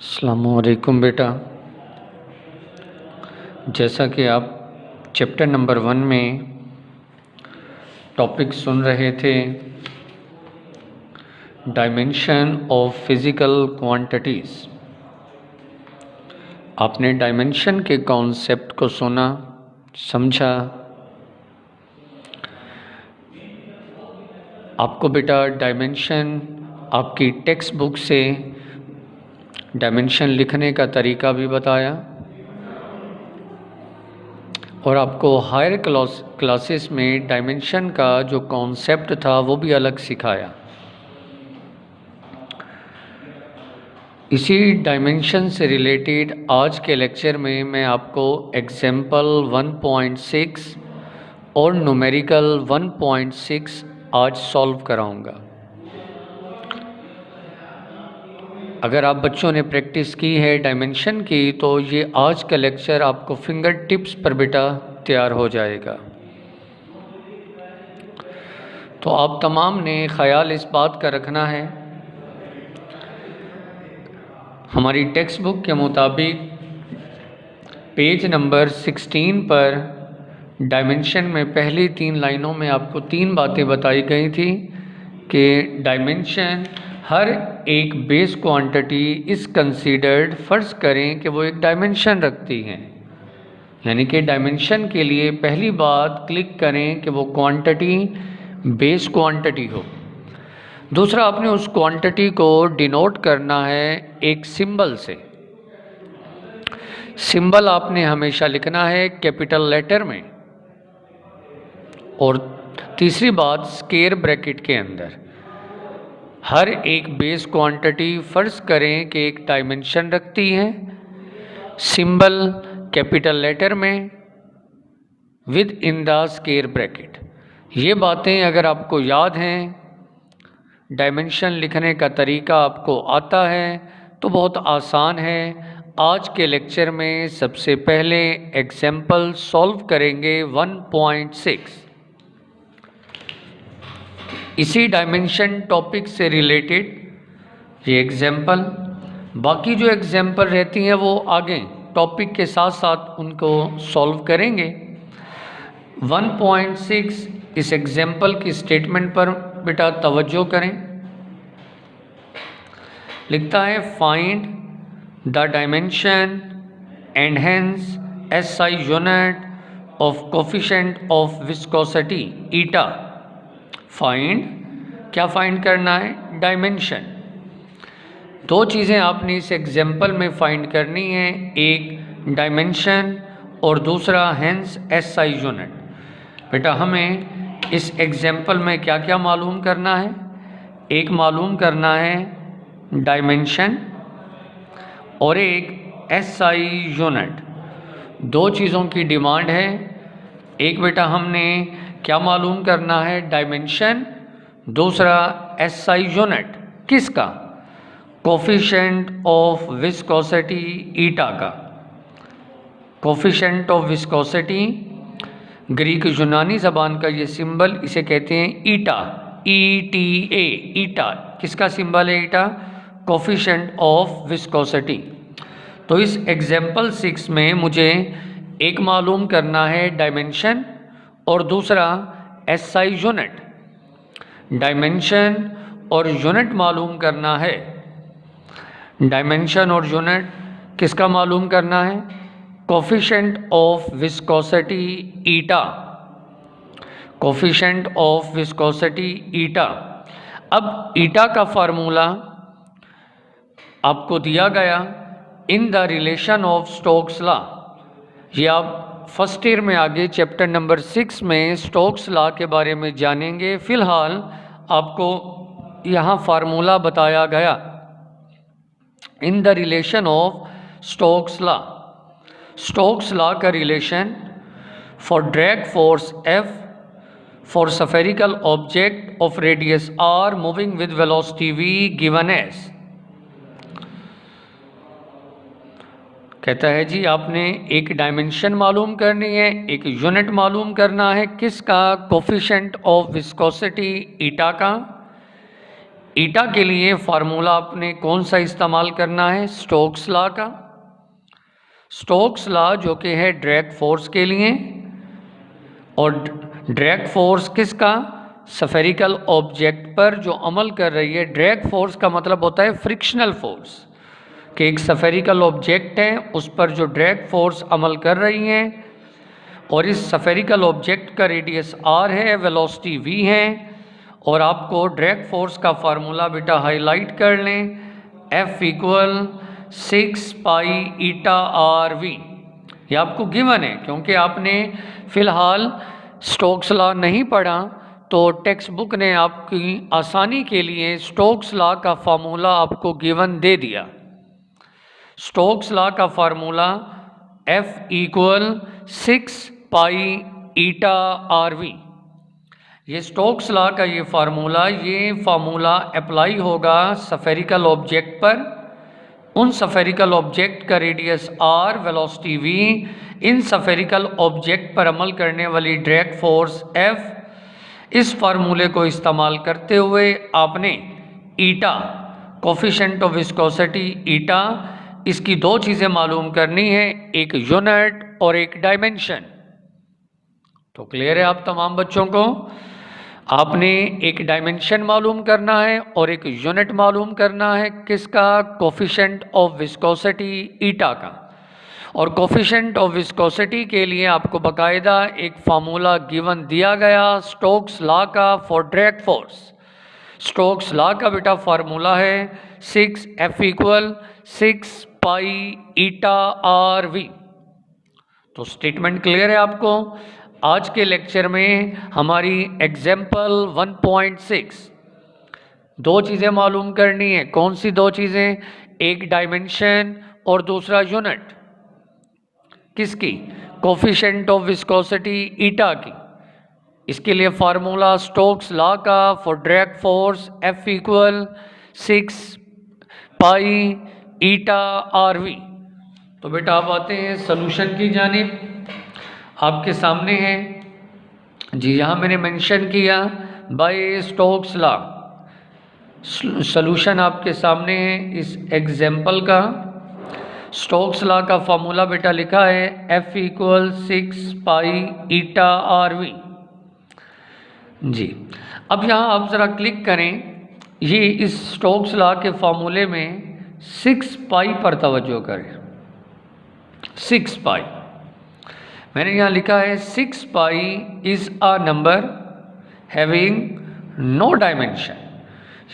अस्सलामुअलैकुम बेटा। जैसा कि आप चैप्टर नंबर 1 में टॉपिक सुन रहे थे, डायमेंशन ऑफ फिज़िकल क्वांटिटीज़। आपने डायमेंशन के कॉन्सेप्ट को सुना, समझा। आपको बेटा डायमेंशन आपकी टेक्स्ट बुक से डायमेंशन लिखने का तरीका भी बताया और आपको हायर क्लासेस में डायमेंशन का जो कॉन्सेप्ट था वो भी अलग सिखाया। इसी डायमेंशन से रिलेटेड आज के लेक्चर में मैं आपको एग्जाम्पल 1.6 और न्यूमेरिकल 1.6 आज सॉल्व कराऊंगा। अगर आप बच्चों ने प्रैक्टिस की है डायमेंशन की तो ये आज का लेक्चर आपको फिंगर टिप्स पर बेटा तैयार हो जाएगा। तो आप तमाम ने ख्याल इस बात का रखना है, हमारी टेक्स्ट बुक के मुताबिक पेज नंबर 16 पर डायमेंशन में पहली 3 लाइनों में आपको 3 बातें बताई गई थी कि डायमेंशन हर एक बेस क्वांटिटी इज़ कंसीडर्ड, फ़र्ज़ करें कि वो एक डायमेंशन रखती हैं, यानी कि डायमेंशन के लिए पहली बात क्लिक करें कि वो क्वांटिटी बेस क्वांटिटी हो। दूसरा, आपने उस क्वांटिटी को डिनोट करना है एक सिंबल से। सिंबल आपने हमेशा लिखना है कैपिटल लेटर में। और तीसरी बात, स्क्वायर ब्रैकेट के अंदर। हर एक बेस क्वांटिटी फ़र्ज़ करें कि एक डायमेंशन रखती है, सिंबल कैपिटल लेटर में with in the square bracket. ये बातें अगर आपको याद हैं, डायमेंशन लिखने का तरीका आपको आता है तो बहुत आसान है। आज के लेक्चर में सबसे पहले एग्जाम्पल सॉल्व करेंगे 1.6, इसी डायमेंशन टॉपिक से रिलेटेड ये एग्जाम्पल। बाकी जो एग्जाम्पल रहती हैं वो आगे टॉपिक के साथ साथ उनको सॉल्व करेंगे। 1.6 इस एग्जाम्पल की स्टेटमेंट पर बेटा तवज्जो करें। लिखता है find the dimension and hence SI unit of coefficient of viscosity eta. Find, क्या फाइंड करना है? डायमेंशन। 2 चीज़ें आपने इस एग्जाम्पल में फाइंड करनी है, एक डायमेंशन और दूसरा हेंस SI यूनिट। बेटा हमें इस एग्जाम्पल में क्या क्या मालूम करना है? एक मालूम करना है डायमेंशन और एक SI यूनिट। 2 चीज़ों की डिमांड है। एक बेटा हमने क्या मालूम करना है? डायमेंशन, दूसरा SI यूनिट। किसका? कोफिशिएंट ऑफ विस्कोसिटी ईटा का। कोफिशिएंट ऑफ विस्कोसिटी ग्रीक यूनानी ज़बान का ये सिंबल, इसे कहते हैं ईटा, ETA। ईटा किसका सिंबल है? ईटा, कोफिशिएंट ऑफ विस्कोसिटी। तो इस एग्जाम्पल 6 में मुझे एक मालूम करना है डायमेंशन और दूसरा SI यूनिट। डायमेंशन और यूनिट मालूम करना है। डायमेंशन और यूनिट किसका मालूम करना है? Coefficient of viscosity eta. Coefficient of viscosity ईटा। अब ईटा का फार्मूला आपको दिया गया in the relation of Stokes law. ये आप फर्स्ट ईयर में आगे चैप्टर नंबर 6 में स्टोक्स लॉ के बारे में जानेंगे। फ़िलहाल आपको यहाँ फार्मूला बताया गया in the relation of Stokes law. Stokes law का relation for drag force F for spherical object of radius R moving with velocity V given as. कहता है जी आपने एक डायमेंशन मालूम करनी है, एक यूनिट मालूम करना है। किसका? कोफिशिएंट ऑफ विस्कोसिटी ईटा का। ईटा के लिए फार्मूला आपने कौन सा इस्तेमाल करना है? स्टोक्स लॉ का। स्टोक्स लॉ जो कि है ड्रैग फोर्स के लिए, और ड्रैग फोर्स किसका? स्फेरिकल ऑब्जेक्ट पर जो अमल कर रही है। ड्रैग फोर्स का मतलब होता है फ्रिक्शनल फोर्स, कि एक स्फेरिकल ऑब्जेक्ट है उस पर जो ड्रैग फोर्स अमल कर रही है, और इस स्फेरिकल ऑब्जेक्ट का रेडियस r है, वेलोसिटी v है, और आपको ड्रैग फोर्स का फार्मूला बेटा हाईलाइट कर लें, F equal 6 pi eta r v. ये आपको गिवन है, क्योंकि आपने फ़िलहाल स्टोक्स लॉ नहीं पढ़ा, तो टेक्स्ट बुक ने आपकी आसानी के लिए स्टोक्स लॉ का फार्मूला आपको गिवन दे दिया। स्टोक्स लॉ का formula F equal 6 pi eta r v. ये स्टोक्स लॉ का ये फार्मूला अप्लाई होगा स्फेरिकल ऑब्जेक्ट पर। उन स्फेरिकल ऑब्जेक्ट का रेडियस r, वेलोसिटी v, इन स्फेरिकल ऑब्जेक्ट पर अमल करने वाली ड्रैग फोर्स F। इस फार्मूले को इस्तेमाल करते हुए आपने ईटा, कोफिशिएंट ऑफ विस्कोसिटी ईटा, इसकी दो चीज़ें मालूम करनी है, एक यूनिट और एक डायमेंशन। तो क्लियर है आप तमाम बच्चों को? आपने एक डायमेंशन मालूम करना है और एक यूनिट मालूम करना है। किसका? कोफिशिएंट ऑफ विस्कोसिटी ईटा का। और कोफिशिएंट ऑफ विस्कोसिटी के लिए आपको बाकायदा एक फार्मूला गिवन दिया गया स्टोक्स लॉ का for drag force. Stokes law का बेटा फार्मूला है 6F equal 6 pi eta r v. तो स्टेटमेंट क्लियर है आपको? आज के लेक्चर में हमारी एग्जाम्पल 1.6 दो चीज़ें मालूम करनी है। कौन सी दो चीज़ें? एक डायमेंशन और दूसरा यूनिट। किसकी? कोफिशिएंट ऑफ विस्कोसिटी ईटा की। इसके लिए फार्मूला स्टोक्स लॉ का for drag force F equal 6 pi eta r v. तो बेटा आप आते हैं सॉल्यूशन की जानिब। आपके सामने है जी, यहाँ मैंने मेंशन किया बाय स्टोक्स लॉ। सॉल्यूशन आपके सामने है इस एग्जाम्पल का। स्टोक्स लॉ का फार्मूला बेटा लिखा है F equal 6 pi eta r v जी। अब यहाँ आप ज़रा क्लिक करें, ये इस स्टोक्स लॉ के फार्मूले में 6 पाई पर तवज्जो करें। 6 पाई मैंने यहाँ लिखा है 6 pi is a number having no dimension.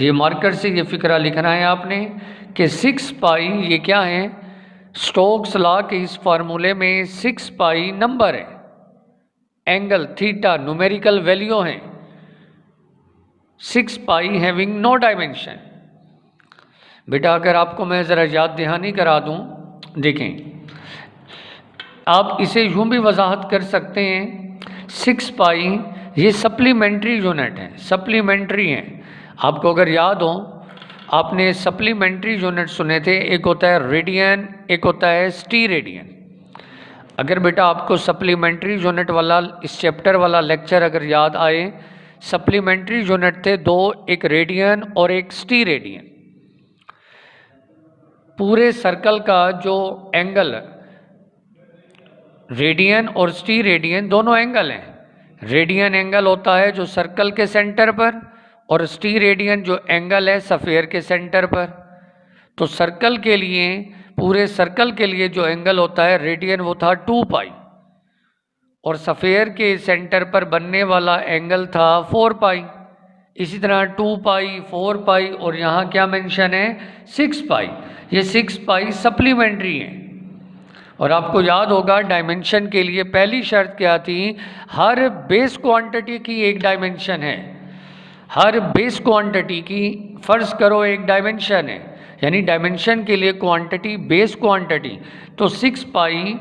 ये मार्कर से ये फिक्रा लिखना है आपने कि 6 पाई ये क्या है? स्टोक्स लॉ के इस फार्मूले में 6 पाई नंबर है, एंगल थीटा न्यूमेरिकल वैल्यू हैं। 6 पाई हैविंग नो डायमेंशन। बेटा अगर आपको मैं ज़रा याद दहानी करा दूँ, देखें आप इसे यूँ भी वजाहत कर सकते हैं, 6 पाई ये सप्लीमेंट्री यूनिट है, सप्लीमेंट्री हैं। आपको अगर याद हो, आपने सप्लीमेंट्री यूनिट सुने थे, एक होता है रेडियन, एक होता है स्टीरेडियन। अगर बेटा आपको सप्लीमेंट्री यूनिट वाला इस चैप्टर वाला लेक्चर अगर याद आए, सप्लीमेंट्री यूनिट थे दो, एक रेडियन और एक स्टीरेडियन। पूरे सर्कल का जो एंगल, रेडियन और स्टीरेडियन दोनों एंगल हैं। रेडियन एंगल होता है जो सर्कल के सेंटर पर, और स्टीरेडियन जो एंगल है सफ़ेयर के सेंटर पर। तो सर्कल के लिए, पूरे सर्कल के लिए जो एंगल होता है रेडियन वो था 2 पाई, और सफ़ेयर के सेंटर पर बनने वाला एंगल था 4 पाई। इसी तरह 2 पाई, 4 पाई, और यहाँ क्या मेंशन है? 6 पाई। ये 6 पाई सप्लीमेंट्री है। और आपको याद होगा डायमेंशन के लिए पहली शर्त क्या थी? हर बेस क्वांटिटी की एक डायमेंशन है। हर बेस क्वांटिटी की फ़र्ज़ करो एक डायमेंशन है, यानी डायमेंशन के लिए क्वांटिटी बेस क्वांटिटी। तो 6 पाई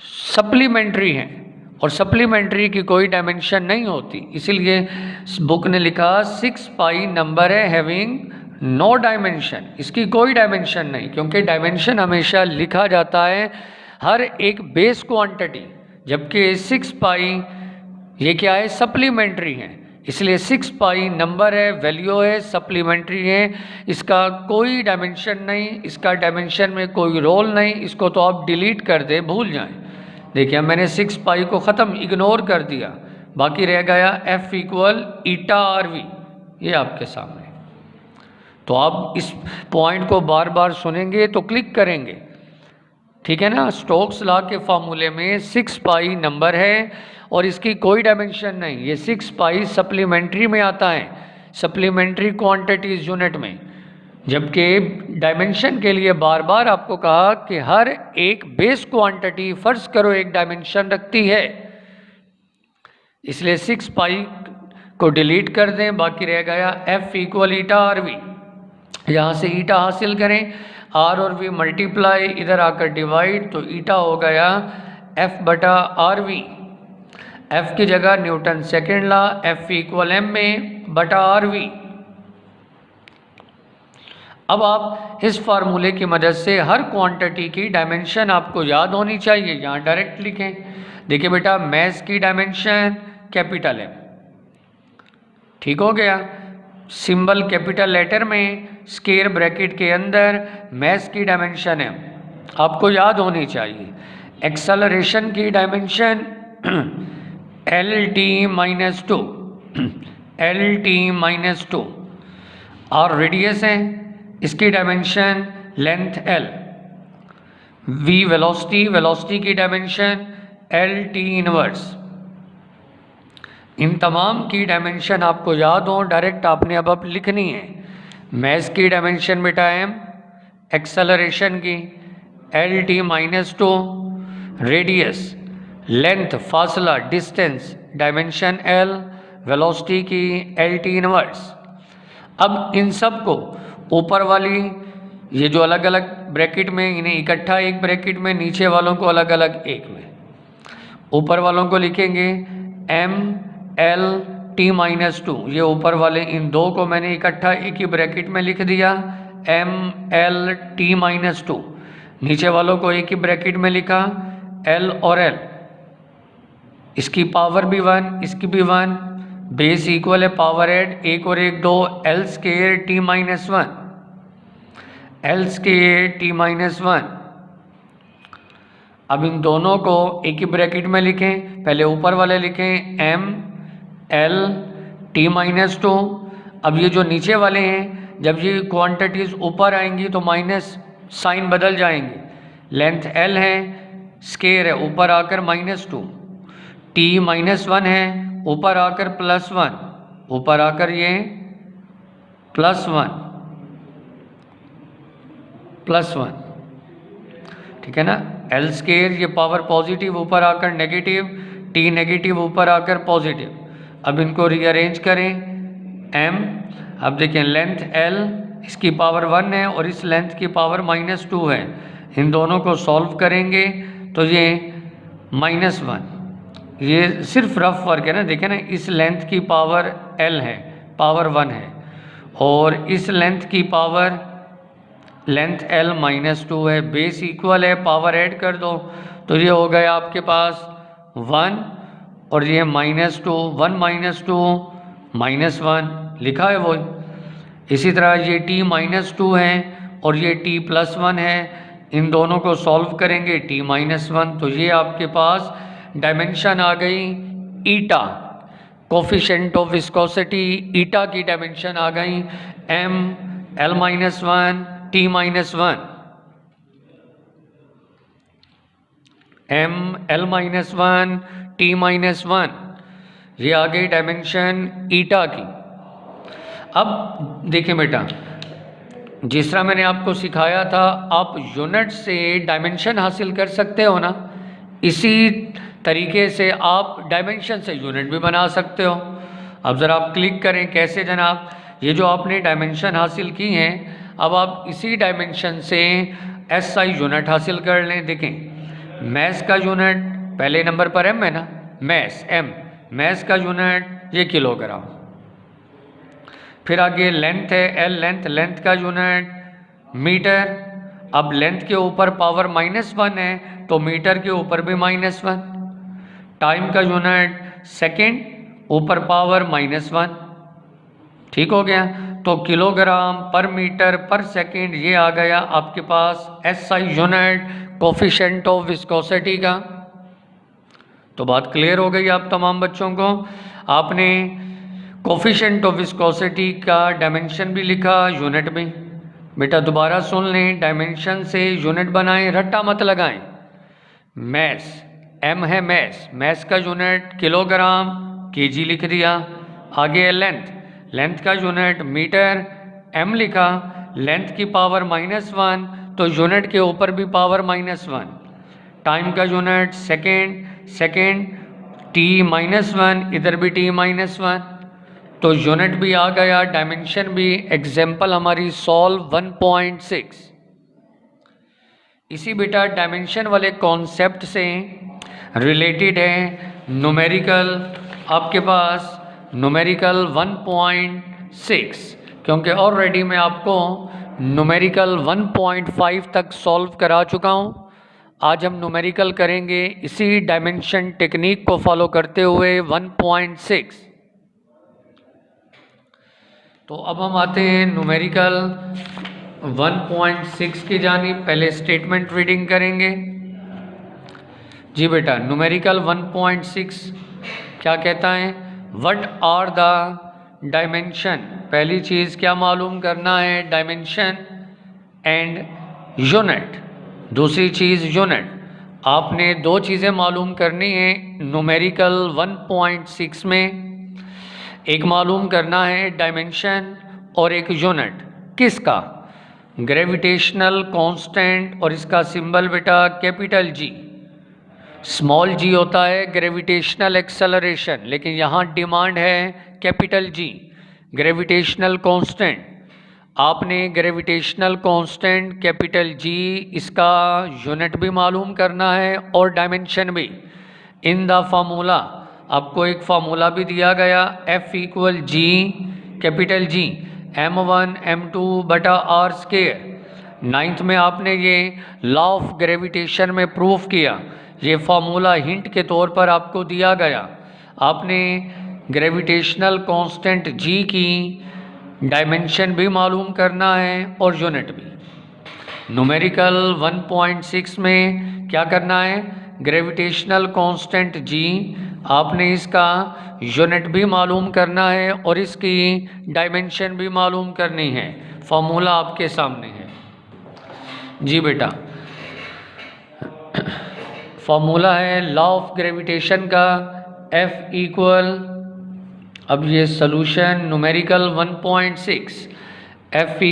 सप्लीमेंट्री है, और सप्लीमेंट्री की कोई डायमेंशन नहीं होती, इसीलिए बुक ने लिखा 6 पाई नंबर है हैविंग नो डायमेंशन। इसकी कोई डायमेंशन नहीं, क्योंकि डायमेंशन हमेशा लिखा जाता है हर एक बेस क्वांटिटी, जबकि 6 पाई ये क्या है? सप्लीमेंट्री है। इसलिए 6 पाई नंबर है, वैल्यू है, सप्लीमेंट्री है, इसका कोई डायमेंशन नहीं, इसका डायमेंशन में कोई रोल नहीं, इसको तो आप डिलीट कर दें, भूल जाएं। देखिए मैंने 6 पाई को ख़त्म, इग्नोर कर दिया, बाकी रह गया F equal eta r v, ये आपके सामने। तो आप इस पॉइंट को बार बार सुनेंगे तो क्लिक करेंगे, ठीक है ना। स्टोक्स लॉ के फार्मूले में 6 पाई नंबर है और इसकी कोई डायमेंशन नहीं, ये 6 पाई सप्लीमेंट्री में आता है, सप्लीमेंट्री क्वांटिटीज यूनिट में, जबकि डायमेंशन के लिए बार बार आपको कहा कि हर एक बेस क्वांटिटी फर्ज करो एक डायमेंशन रखती है, इसलिए 6 पाई को डिलीट कर दें, बाकी रह गया F equal eta r v. यहाँ से ईटा हासिल करें, आर और वी मल्टीप्लाई, इधर आकर डिवाइड, तो ईटा हो गया F बटा आर वी। F की जगह Newton second law, F equal m में बटा आर वी। अब आप इस फार्मूले की मदद से हर क्वांटिटी की डायमेंशन आपको याद होनी चाहिए, यहाँ डायरेक्ट लिखें। देखिए बेटा, मैस की डायमेंशन कैपिटल एम, ठीक हो गया, सिंबल कैपिटल लेटर में, स्क्वायर ब्रैकेट के अंदर मैस की डायमेंशन है, आपको याद होनी चाहिए। एक्सेलरेशन की डायमेंशन LT-2, LT-2, और रेडियस है, इसकी dimension length L। V velocity, velocity की डायमेंशन LT इनवर्स। इन तमाम की डायमेंशन आपको याद हो, डायरेक्ट आपने अब लिखनी है। मैस की डायमेंशन बेटा m, एक्सेलरेशन की LT-2, रेडियस, लेंथ फासला डिस्टेंस डायमेंशन L, वेलोसिटी की LT इनवर्स। अब इन सब को ऊपर वाली ये जो अलग अलग ब्रैकेट में, इन्हें इकट्ठा एक ब्रैकेट में, नीचे वालों को अलग अलग एक में। ऊपर वालों को लिखेंगे ML-T-2, ये ऊपर वाले इन दो को मैंने इकट्ठा एक ही ब्रैकेट में लिख दिया, ML-T-2। नीचे वालों को एक ही ब्रैकेट में लिखा, L और L, इसकी पावर भी 1, इसकी भी 1, बेस इक्वल है, पावर ऐड, 1 और 1 2, L square T-1, L square T-1। अब इन दोनों को एक ही ब्रैकेट में लिखें, पहले ऊपर वाले लिखें ML-T-2। अब ये जो नीचे वाले हैं, जब ये क्वांटिटीज़ ऊपर आएंगी तो माइनस साइन बदल जाएंगे। लेंथ L है, स्क्वायर है, ऊपर आकर -2, T-1 है, ऊपर आकर +1, ऊपर आकर ये +1, ठीक है ना। L स्क्वायर ये पावर पॉजिटिव, ऊपर आकर नेगेटिव, T नेगेटिव, ऊपर आकर पॉजिटिव। अब इनको रीअरेंज करें, M, अब देखें लेंथ L, इसकी पावर 1 है और इस लेंथ की पावर -2 है, इन दोनों को सॉल्व करेंगे तो ये -1, ये सिर्फ रफ वर्क है ना, देखें ना, इस लेंथ की पावर L है, पावर 1 है, और इस लेंथ की पावर लेंथ L -2 है, बेस इक्वल है, पावर ऐड कर दो तो ये हो गया आपके पास 1 और ये -2, 1 -2 -1 लिखा है वो। इसी तरह ये T-2 है और ये T+1 है, इन दोनों को सॉल्व करेंगे, T-1, तो ये आपके पास डायमेंशन आ गई ईटा, कोफिशिएंट ऑफ विस्कोसिटी ईटा की डायमेंशन आ गई ML-1 T-1, ML-1 T-1, ये आ गई डायमेंशन ईटा की। अब देखिए बेटा, जिस तरह मैंने आपको सिखाया था, आप यूनिट से डायमेंशन हासिल कर सकते हो ना, इसी तरीके से आप डायमेंशन से यूनिट भी बना सकते हो। अब ज़रा आप क्लिक करें, कैसे जनाब, ये जो आपने डायमेंशन हासिल की हैं, अब आप इसी डायमेंशन से SI यूनिट हासिल कर लें। देखें, मैस का यूनिट पहले नंबर पर M है ना, मैस M, मैस का यूनिट ये किलोग्राम, फिर आगे लेंथ है L, लेंथ का यूनिट मीटर। अब लेंथ के ऊपर पावर -1 है तो मीटर के ऊपर भी -1। टाइम का यूनिट सेकेंड, ऊपर पावर -1, ठीक हो गया। तो किलोग्राम पर मीटर पर सेकेंड ये आ गया आपके पास SI unit coefficient of viscosity का। तो बात क्लियर हो गई आप तमाम बच्चों को। आपने कोफिशिएंट ऑफ विस्कोसिटी का डायमेंशन भी लिखा, यूनिट भी। बेटा दोबारा सुन लें, डायमेंशन से यूनिट बनाएं, रट्टा मत लगाएं। मैस, M है मैस, मैस का यूनिट किलोग्राम, kg लिख दिया। आगे है लेंथ, लेंथ का यूनिट मीटर, M लिखा। लेंथ की पावर -1 तो यूनिट के ऊपर भी पावर -1। टाइम का यूनिट सेकेंड, सेकेंड T-1, इधर भी T-1 तो यूनिट भी आ गया, डायमेंशन भी। एग्जाम्पल हमारी सॉल्व 1.6। इसी बेटा डायमेंशन वाले कॉन्सेप्ट से रिलेटेड है न्यूमेरिकल, आपके पास न्यूमेरिकल 1.6, क्योंकि ऑलरेडी मैं आपको न्यूमेरिकल 1.5 तक सॉल्व करा चुका हूँ। आज हम न्यूमेरिकल करेंगे इसी डायमेंशन टेक्निक को फॉलो करते हुए 1.6। तो अब हम आते हैं न्यूमेरिकल 1.6 की जानिब। पहले स्टेटमेंट रीडिंग करेंगे। जी बेटा, न्यूमेरिकल 1.6 क्या कहता है? What are the dimension. पहली चीज़ क्या मालूम करना है? Dimension and unit. दूसरी चीज़ यूनिट। आपने दो चीज़ें मालूम करनी है न्यूमेरिकल 1.6 में। एक मालूम करना है डायमेंशन और एक यूनिट। किसका? ग्रेविटेशनल कांस्टेंट, और इसका सिंबल बेटा कैपिटल G। स्मॉल g होता है ग्रेविटेशनल एक्सेलरेशन, लेकिन यहाँ डिमांड है कैपिटल G, ग्रेविटेशनल कांस्टेंट। आपने ग्रेविटेशनल कांस्टेंट कैपिटल G, इसका यूनिट भी मालूम करना है और डायमेंशन भी। इन द फार्मूला आपको एक फार्मूला भी दिया गया, F = G capital G m1 m2 बटा r स्क्वायर। 9th में आपने ये लॉ ऑफ ग्रेविटेशन में प्रूफ किया। ये फार्मूला हिंट के तौर पर आपको दिया गया। आपने ग्रेविटेशनल कांस्टेंट G की डायमेंशन भी मालूम करना है और यूनिट भी। न्यूमेरिकल 1.6 में क्या करना है? ग्रेविटेशनल कांस्टेंट G, आपने इसका यूनिट भी मालूम करना है और इसकी डायमेंशन भी मालूम करनी है। फॉर्मूला आपके सामने है। जी बेटा, फॉर्मूला है लॉ ऑफ ग्रेविटेशन का F = अब ये solution numerical 1.6, F =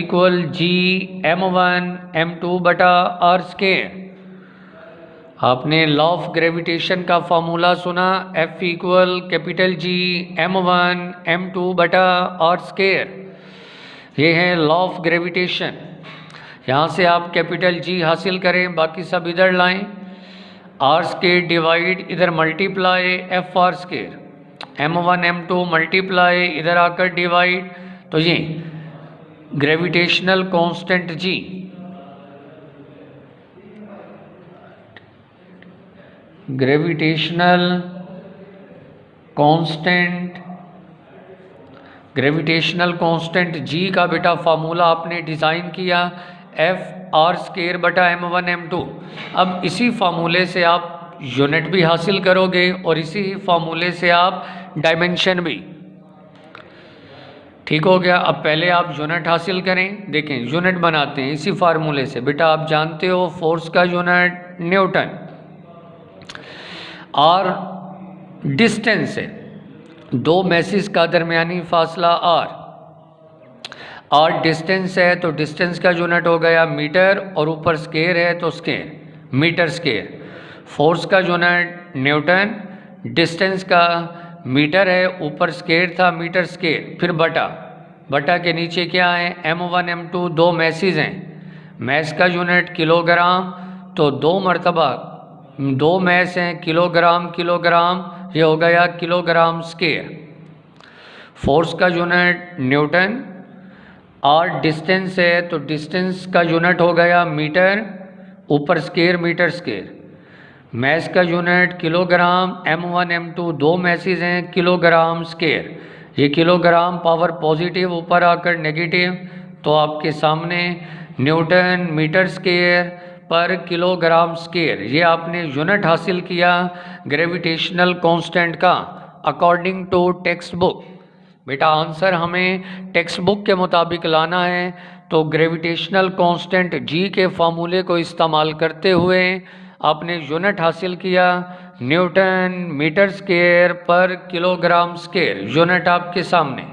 G m1 m2 बटा r स्क्वायर। आपने लॉ ऑफ ग्रेविटेशन का फॉर्मूला सुना, F = capital G m1 m2 बटा r स्क्वायर। ये है लॉ ऑफ ग्रेविटेशन। यहाँ से आप कैपिटल G हासिल करें, बाकी सब इधर लाएं। r स्क्वायर डिवाइड इधर multiply FR square, m1 m2 multiply इधर आकर डिवाइड। तो ये gravitational constant G, gravitational constant G का बेटा फार्मूला आपने डिज़ाइन किया, FR स्क्वायर बटा m1 m2। अब इसी फार्मूले से आप यूनिट भी हासिल करोगे और इसी फार्मूले से आप डायमेंशन भी। ठीक हो गया। अब पहले आप यूनिट हासिल करें। देखें, यूनिट बनाते हैं इसी फार्मूले से। बेटा आप जानते हो फोर्स का यूनिट न्यूटन, और डिस्टेंस है दो मैसेज का दरमियानी फासला r, और डिस्टेंस है तो डिस्टेंस का यूनिट हो गया मीटर, और ऊपर स्क्वायर है तो स्क्वायर, मीटर स्क्वायर। फोर्स का यूनिट न्यूटन, डिस्टेंस का मीटर है, ऊपर स्क्वायर था मीटर स्क्वायर, फिर बटा, बटा के नीचे क्या है? m1 m2 दो मैसेज हैं। मैस का यूनिट किलोग्राम, तो दो मरतबा दो मैस हैं किलोग्राम किलोग्राम, ये हो गया किलोग्राम स्क्वायर। फोर्स का यूनिट न्यूटन, और डिस्टेंस है तो डिस्टेंस का यूनिट हो गया मीटर, ऊपर स्क्वायर मीटर स्क्वायर। मैस का यूनिट किलोग्राम, M1 M2 दो मैसेज हैं, किलोग्राम स्केयर। ये किलोग्राम पावर पॉजिटिव ऊपर आकर नेगेटिव, तो आपके सामने न्यूटन मीटर स्केयर पर किलोग्राम स्केयर। ये आपने यूनिट हासिल किया ग्रेविटेशनल कांस्टेंट का अकॉर्डिंग टू टेक्स्ट बुक। बेटा आंसर हमें टेक्स्ट बुक के मुताबिक लाना है, तो ग्रेविटेशनल कांस्टेंट जी के फार्मूले को इस्तेमाल करते हुए आपने यूनिट हासिल किया न्यूटन मीटर स्केयर पर किलोग्राम स्केयर। यूनिट आपके सामने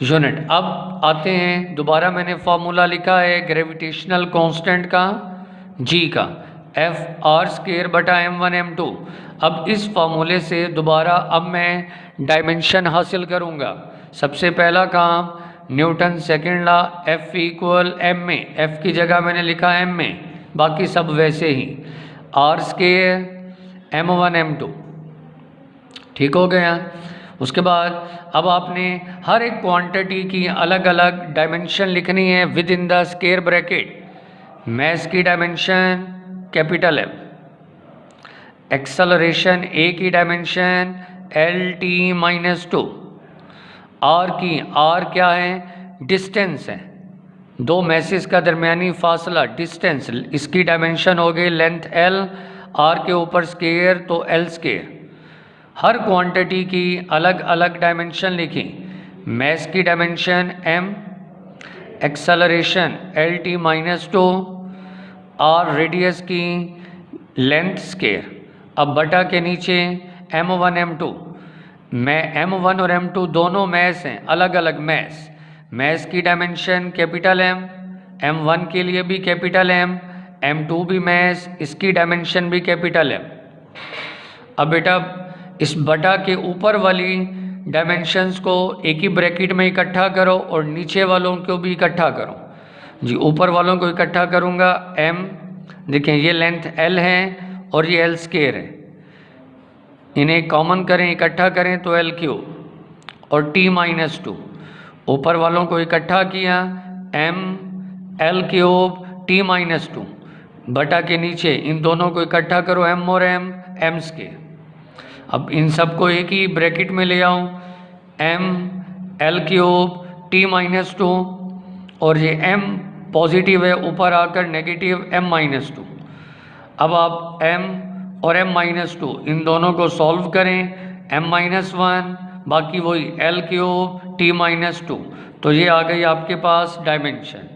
यूनिट। अब आते हैं, दोबारा मैंने फार्मूला लिखा है ग्रेविटेशनल कांस्टेंट का जी का, एफ आर स्केयर बटा M1 M2। अब इस फार्मूले से दोबारा अब मैं डायमेंशन हासिल करूंगा। सबसे पहला काम Newton second law, F equal m में, एफ की जगह मैंने लिखा एम में, बाकी सब वैसे ही, आर स्केयर M1 M2। ठीक हो गया। उसके बाद अब आपने हर एक क्वांटिटी की अलग अलग डायमेंशन लिखनी है within the square bracket. Mass की dimension capital M, acceleration a की डायमेंशन LT-2, आर की, आर क्या है, डिस्टेंस है, दो मैसेज का दरमियानी फासला डिस्टेंस, इसकी डायमेंशन हो गई लेंथ L, आर के ऊपर स्केयर तो L स्केयर। हर क्वांटिटी की अलग अलग डायमेंशन लिखी। मैस की dimension m, acceleration LT-2, r radius की लेंथ स्केयर। अब बटा के नीचे M1 M2, मैं M1 और M2 दोनों मैस हैं, अलग अलग मैस। मैस की डायमेंशन कैपिटल M, M1 के लिए भी कैपिटल M, M2 भी मैस, इसकी डायमेंशन भी कैपिटल M। अब बेटा इस बटा के ऊपर वाली डायमेंशंस को एक ही ब्रैकेट में इकट्ठा करो और नीचे वालों को भी इकट्ठा करो। जी ऊपर वालों को इकट्ठा करूँगा, M देखें ये लेंथ L है और ये L स्केयर है, इन्हें कॉमन करें, इकट्ठा करें तो L क्यूब और T-2। ऊपर वालों को इकट्ठा किया M L क्यूब T-2, बटा के नीचे इन दोनों को इकट्ठा करो M और M स्केयर। अब इन सब को एक ही ब्रैकेट में ले आऊँ, M L क्यूब T-2 और ये M पॉजिटिव है, ऊपर आकर नेगेटिव M-2। अब आप M और M-2 इन दोनों को सॉल्व करें, M-1 बाकी वही L क्यूब T-2, तो ये आ गई आपके पास डायमेंशन।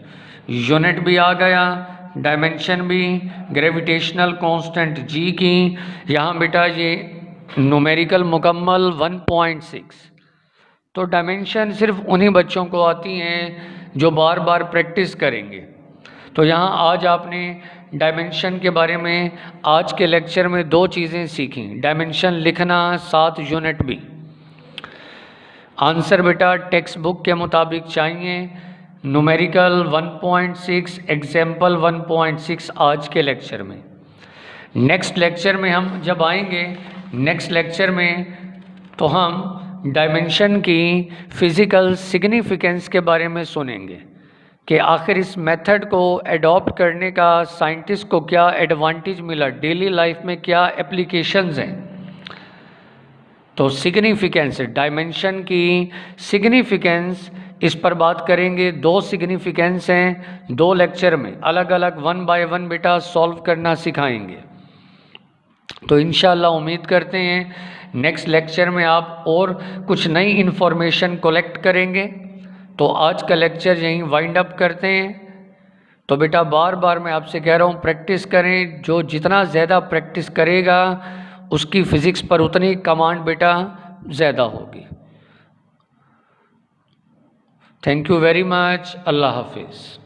यूनिट भी आ गया, डायमेंशन भी, ग्रेविटेशनल कांस्टेंट जी की। यहाँ बेटा ये न्यूमेरिकल मुकम्मल 1.6। तो डायमेंशन सिर्फ उन्हीं बच्चों को आती हैं जो बार बार प्रैक्टिस करेंगे। तो यहाँ आज आपने डायमेंशन के बारे में आज के लेक्चर में दो चीज़ें सीखी, डायमेंशन लिखना, साथ यूनिट भी। आंसर बेटा टेक्स्ट बुक के मुताबिक चाहिए, न्यूमेरिकल 1.6, एग्जाम्पल 1.6 आज के लेक्चर में। नेक्स्ट लेक्चर में हम जब आएंगे, नेक्स्ट लेक्चर में तो हम डायमेंशन की फ़िज़िकल सिग्निफिकेंस के बारे में सुनेंगे कि आखिर इस मेथड को एडॉप्ट करने का साइंटिस्ट को क्या एडवांटेज मिला, डेली लाइफ में क्या एप्लीकेशंस हैं। तो सिग्निफिकेंस, डायमेंशन की सिग्निफिकेंस, इस पर बात करेंगे। दो सिग्निफिकेंस हैं, दो लेक्चर में अलग अलग 1 बाय 1 बेटा सॉल्व करना सिखाएंगे। तो इंशाल्लाह उम्मीद करते हैं नेक्स्ट लेक्चर में आप और कुछ नई इन्फॉर्मेशन कलेक्ट करेंगे। तो आज का लेक्चर यहीं वाइंड अप करते हैं। तो बेटा बार बार मैं आपसे कह रहा हूँ प्रैक्टिस करें, जो जितना ज़्यादा प्रैक्टिस करेगा उसकी फ़िज़िक्स पर उतनी कमांड बेटा ज़्यादा होगी। Thank you very much. अल्लाह हाफिज़।